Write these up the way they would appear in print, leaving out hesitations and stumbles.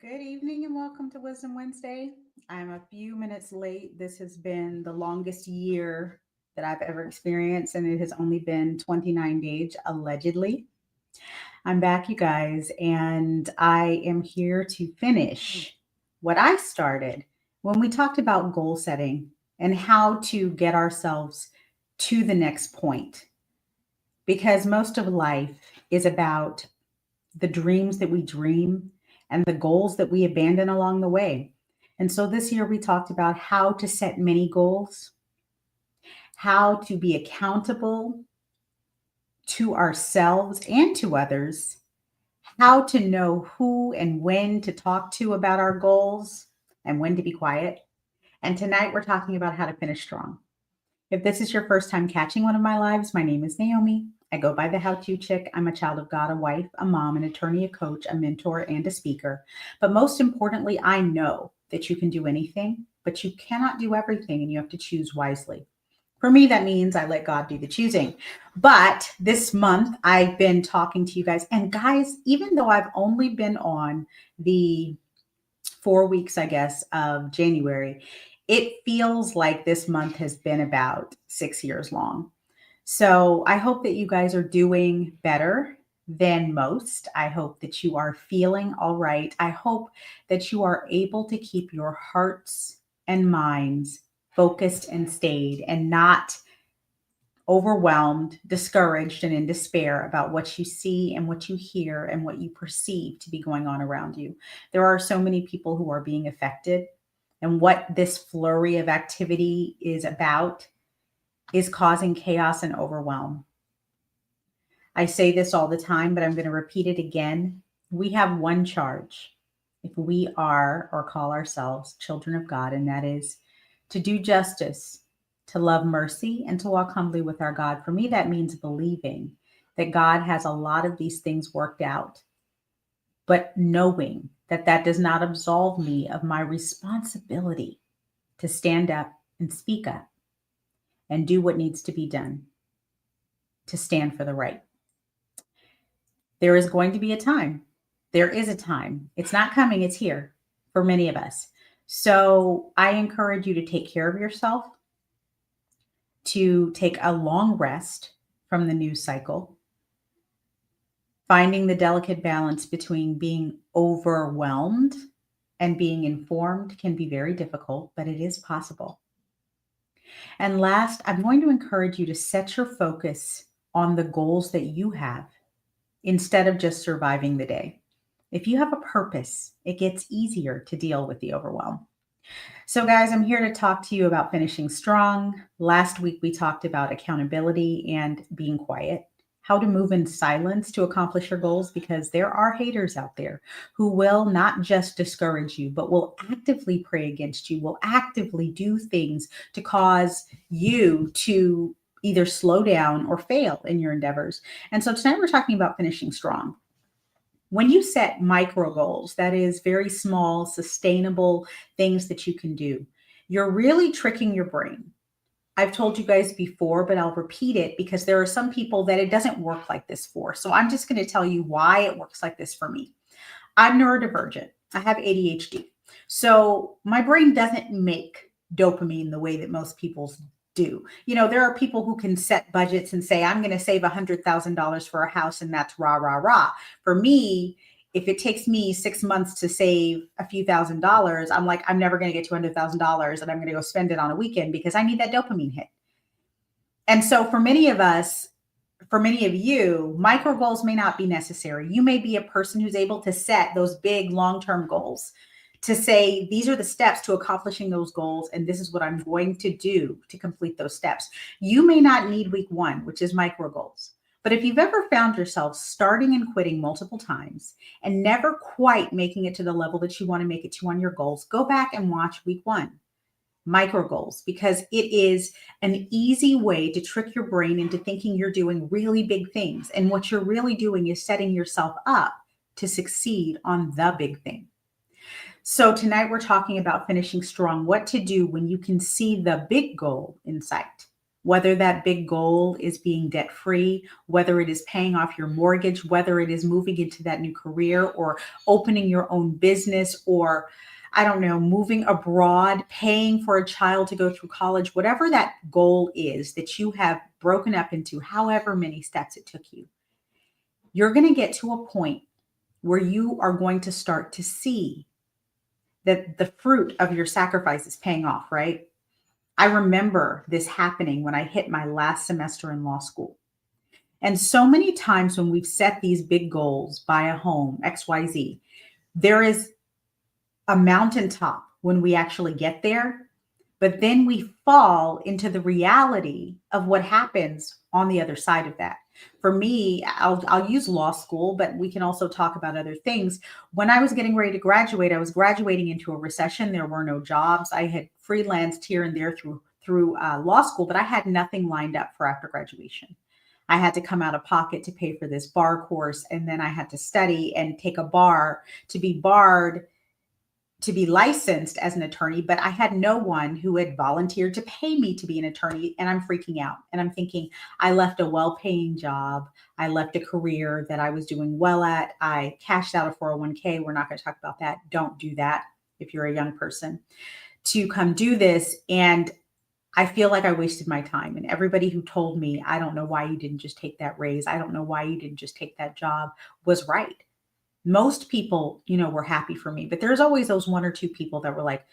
Good evening and welcome to Wisdom Wednesday. I'm a few minutes late. This has been the longest year that I've ever experienced, and it has only been 29 days, allegedly. I'm back, you guys, and I am here to finish what I started when we talked about goal setting and how to get ourselves to the next point. Because most of life is about the dreams that we dream and the goals that we abandon along the way. And so this year we talked about how to set many goals, how to be accountable to ourselves and to others, how to know who and when to talk to about our goals and when to be quiet. And tonight we're talking about how to finish strong. If this is your first time catching one of my lives, my name is Naomi. I go by the How To Chick. I'm a child of God, a wife, a mom, an attorney, a coach, a mentor, and a speaker. But most importantly, I know that you can do anything, but you cannot do everything, and you have to choose wisely. For me, that means I let God do the choosing. But this month, I've been talking to you guys. And guys, even though I've only been on the 4 weeks, I guess, of January, it feels like this month has been about 6 years long. So I hope that you guys are doing better than most. I hope that you are feeling all right. I hope that you are able to keep your hearts and minds focused and stayed and not overwhelmed, discouraged, and in despair about what you see and what you hear and what you perceive to be going on around you. There are so many people who are being affected, and what this flurry of activity is about is causing chaos and overwhelm. I say this all the time, but I'm going to repeat it again. We have one charge if we are or call ourselves children of God, and that is to do justice, to love mercy, and to walk humbly with our God. For me, that means believing that God has a lot of these things worked out, but knowing that that does not absolve me of my responsibility to stand up and speak up and do what needs to be done to stand for the right. There is going to be a time. There is a time. It's not coming, it's here for many of us. So I encourage you to take care of yourself, to take a long rest from the news cycle. Finding the delicate balance between being overwhelmed and being informed can be very difficult, but it is possible. And last, I'm going to encourage you to set your focus on the goals that you have instead of just surviving the day. If you have a purpose, it gets easier to deal with the overwhelm. So, guys, I'm here to talk to you about finishing strong. Last week, we talked about accountability and being quiet, how to move in silence to accomplish your goals, because there are haters out there who will not just discourage you, but will actively pray against you, will actively do things to cause you to either slow down or fail in your endeavors. And so tonight we're talking about finishing strong. When you set micro goals, that is very small, sustainable things that you can do, you're really tricking your brain. I've told you guys before, but I'll repeat it because there are some people that it doesn't work like this for. So I'm just going to tell you why it works like this for me. I'm neurodivergent. I have ADHD. So my brain doesn't make dopamine the way that most people's do. You know, there are people who can set budgets and say, I'm going to save $100,000 for a house, and that's rah, rah, rah. For me, if it takes me 6 months to save a few $1,000s, I'm like, I'm never going to get $200,000 and I'm going to go spend it on a weekend because I need that dopamine hit. And so for many of us, for many of you, micro goals may not be necessary. You may be a person who's able to set those big long-term goals, to say, these are the steps to accomplishing those goals, and this is what I'm going to do to complete those steps. You may not need week one, which is micro goals. But if you've ever found yourself starting and quitting multiple times and never quite making it to the level that you want to make it to on your goals, go back and watch week one, micro goals, because it is an easy way to trick your brain into thinking you're doing really big things. And what you're really doing is setting yourself up to succeed on the big thing. So tonight we're talking about finishing strong, what to do when you can see the big goal in sight. Whether that big goal is being debt free, whether it is paying off your mortgage, whether it is moving into that new career or opening your own business, or I don't know, moving abroad, paying for a child to go through college, whatever that goal is that you have broken up into however many steps it took you, you're going to get to a point where you are going to start to see that the fruit of your sacrifice is paying off, right? I remember this happening when I hit my last semester in law school. And so many times when we've set these big goals, buy a home, XYZ, there is a mountaintop when we actually get there, but then we fall into the reality of what happens on the other side of that. For me, I'll use law school, but we can also talk about other things. When I was getting ready to graduate, I was graduating into a recession. There were no jobs. I had freelanced here and there through law school, but I had nothing lined up for after graduation. I had to come out of pocket to pay for this bar course, and then I had to study and take a bar to be barred, to be licensed as an attorney, but I had no one who had volunteered to pay me to be an attorney. And I'm freaking out. And I'm thinking, I left a well paying job. I left a career that I was doing well at. I cashed out a 401k. We're not going to talk about that. Don't do that if you're a young person, to come do this. And I feel like I wasted my time. And everybody who told me, I don't know why you didn't just take that raise, I don't know why you didn't just take that job, was right. Most people, were happy for me, but there's always those one or two people that were like,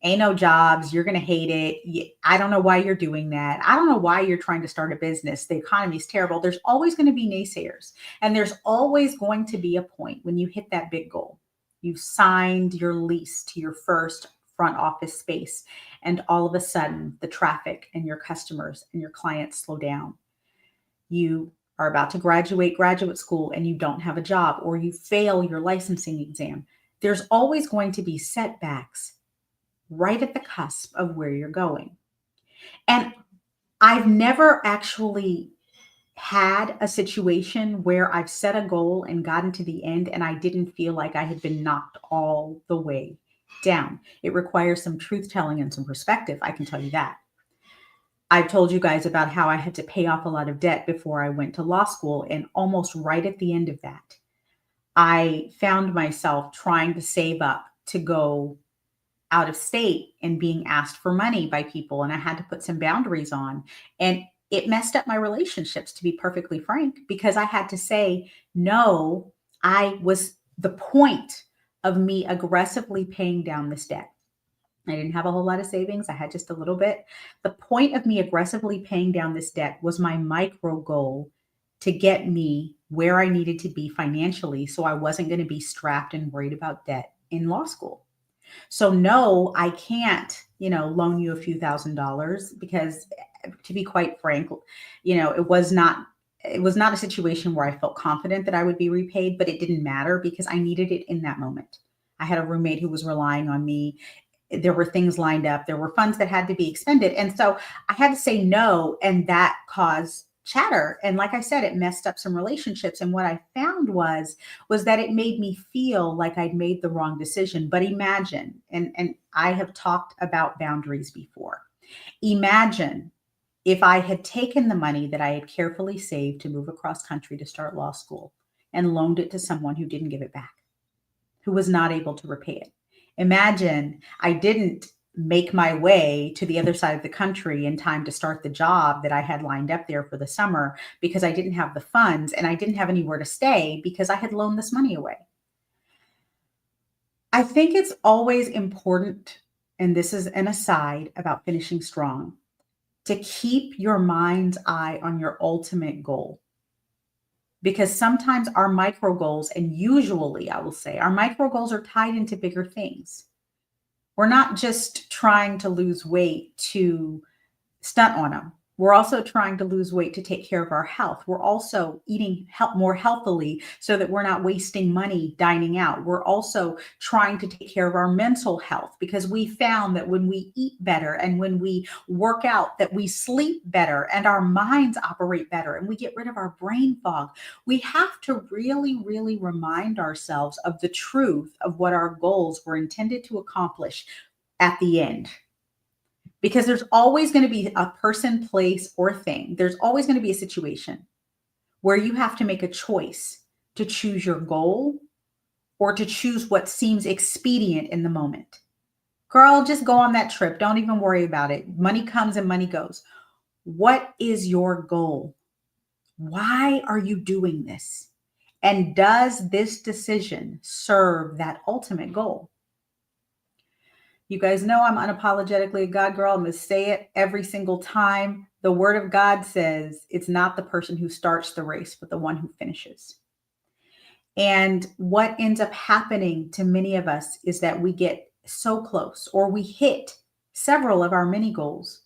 ain't no jobs. You're going to hate it. I don't know why you're doing that. I don't know why you're trying to start a business. The economy is terrible. There's always going to be naysayers. And there's always going to be a point when you hit that big goal. You've signed your lease to your first front office space. And all of a sudden, the traffic and your customers and your clients slow down. You are about to graduate graduate school and you don't have a job, or you fail your licensing exam. There's always going to be setbacks right at the cusp of where you're going. And I've never actually had a situation where I've set a goal and gotten to the end and I didn't feel like I had been knocked all the way down. It requires some truth telling and some perspective, I can tell you that. I've told you guys about how I had to pay off a lot of debt before I went to law school. And almost right at the end of that, I found myself trying to save up to go out of state and being asked for money by people. And I had to put some boundaries on. And it messed up my relationships, to be perfectly frank, because I had to say, no, the point of me aggressively paying down this debt. I didn't have a whole lot of savings. I had just a little bit. The point of me aggressively paying down this debt was my micro goal to get me where I needed to be financially, so I wasn't going to be strapped and worried about debt in law school. So no, I can't, loan you a few $1,000s because, to be quite frank, it was not a situation where I felt confident that I would be repaid, but it didn't matter because I needed it in that moment. I had a roommate who was relying on me. There were things lined up. There were funds that had to be expended. And so I had to say no, and that caused chatter. And like I said, it messed up some relationships. And what I found was that it made me feel like I'd made the wrong decision. But imagine, and I have talked about boundaries before. Imagine if I had taken the money that I had carefully saved to move across country to start law school and loaned it to someone who didn't give it back, who was not able to repay it. Imagine I didn't make my way to the other side of the country in time to start the job that I had lined up there for the summer because I didn't have the funds and I didn't have anywhere to stay because I had loaned this money away. I think it's always important, and this is an aside about finishing strong, to keep your mind's eye on your ultimate goal. Because sometimes our micro goals, and usually I will say our micro goals, are tied into bigger things. We're not just trying to lose weight to stunt on them. We're also trying to lose weight to take care of our health. We're also eating more healthily so that we're not wasting money dining out. We're also trying to take care of our mental health because we found that when we eat better and when we work out, that we sleep better and our minds operate better and we get rid of our brain fog. We have to really, really remind ourselves of the truth of what our goals were intended to accomplish at the end. because there's always going to be a person, place, or thing. There's always going to be a situation where you have to make a choice to choose your goal or to choose what seems expedient in the moment. Girl, just go on that trip. Don't even worry about it. Money comes and money goes. What is your goal? Why are you doing this? And does this decision serve that ultimate goal? You guys know I'm unapologetically a God girl. I'm going to say it every single time. The word of God says it's not the person who starts the race, but the one who finishes. And what ends up happening to many of us is that we get so close or we hit several of our mini goals.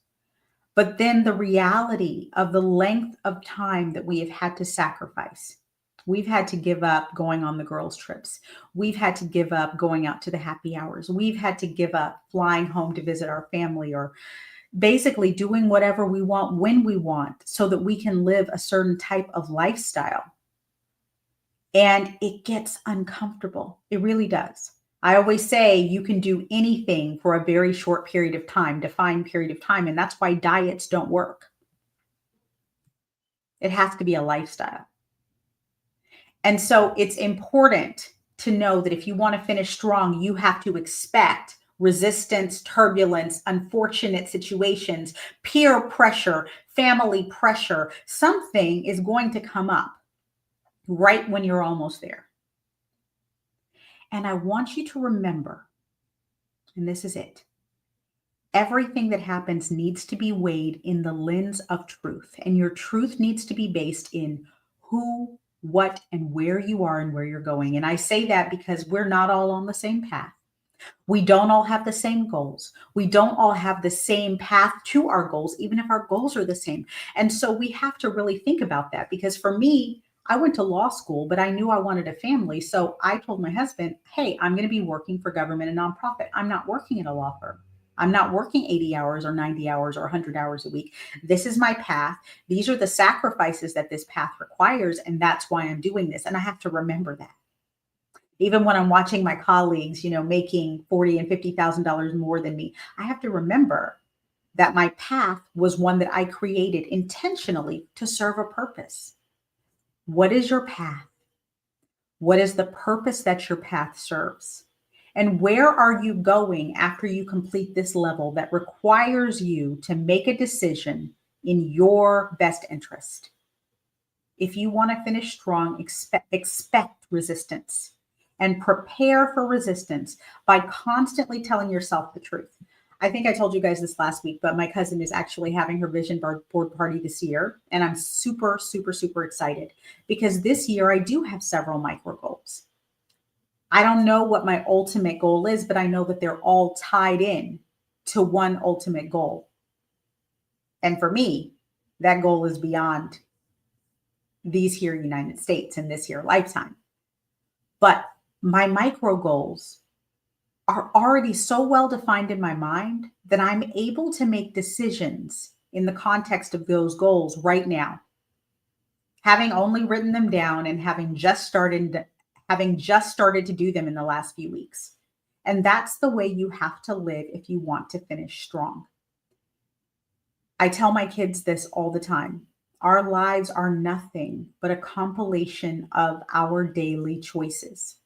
But then the reality of the length of time that we have had to sacrifice. We've had to give up going on the girls' trips. We've had to give up going out to the happy hours. We've had to give up flying home to visit our family, or basically doing whatever we want when we want so that we can live a certain type of lifestyle. And it gets uncomfortable. It really does. I always say you can do anything for a very short period of time, defined period of time. And that's why diets don't work. It has to be a lifestyle. And so it's important to know that if you want to finish strong, you have to expect resistance, turbulence, unfortunate situations, peer pressure, family pressure. Something is going to come up right when you're almost there. And I want you to remember, and this is it, everything that happens needs to be weighed in the lens of truth. And your truth needs to be based in who, what, and where you are and where you're going. And I say that because we're not all on the same path. We don't all have the same goals. We don't all have the same path to our goals, even if our goals are the same. And so we have to really think about that, because for me, I went to law school, but I knew I wanted a family. So I told my husband, hey, I'm going to be working for government and nonprofit. I'm not working at a law firm. I'm not working 80 hours or 90 hours or 100 hours a week. This is my path. These are the sacrifices that this path requires. And that's why I'm doing this. And I have to remember that. Even when I'm watching my colleagues, making $40,000 and $50,000 more than me, I have to remember that my path was one that I created intentionally to serve a purpose. What is your path? What is the purpose that your path serves? And where are you going after you complete this level that requires you to make a decision in your best interest? If you want to finish strong, expect resistance, and prepare for resistance by constantly telling yourself the truth. I think I told you guys this last week, but my cousin is actually having her vision board party this year. And I'm super, super, super excited because this year I do have several micro goals. I don't know what my ultimate goal is, but I know that they're all tied in to one ultimate goal. And for me, that goal is beyond these here United States in this here lifetime. But my micro goals are already so well defined in my mind that I'm able to make decisions in the context of those goals right now, having only written them down and having just started to do them in the last few weeks. And that's the way you have to live if you want to finish strong. I tell my kids this all the time. Our lives are nothing but a compilation of our daily choices.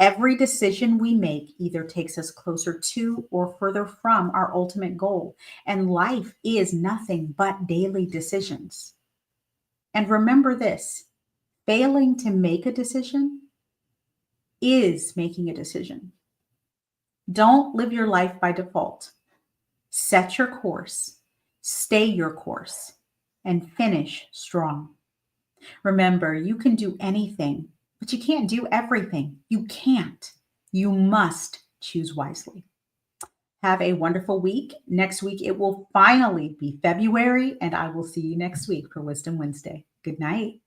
Every decision we make either takes us closer to or further from our ultimate goal. And life is nothing but daily decisions. And remember this, failing to make a decision is making a decision. Don't live your life by default. Set your course, stay your course, and finish strong. Remember, you can do anything, but you can't do everything. You can't. You must choose wisely. Have a wonderful week. Next week, it will finally be February, and I will see you next week for Wisdom Wednesday. Good night.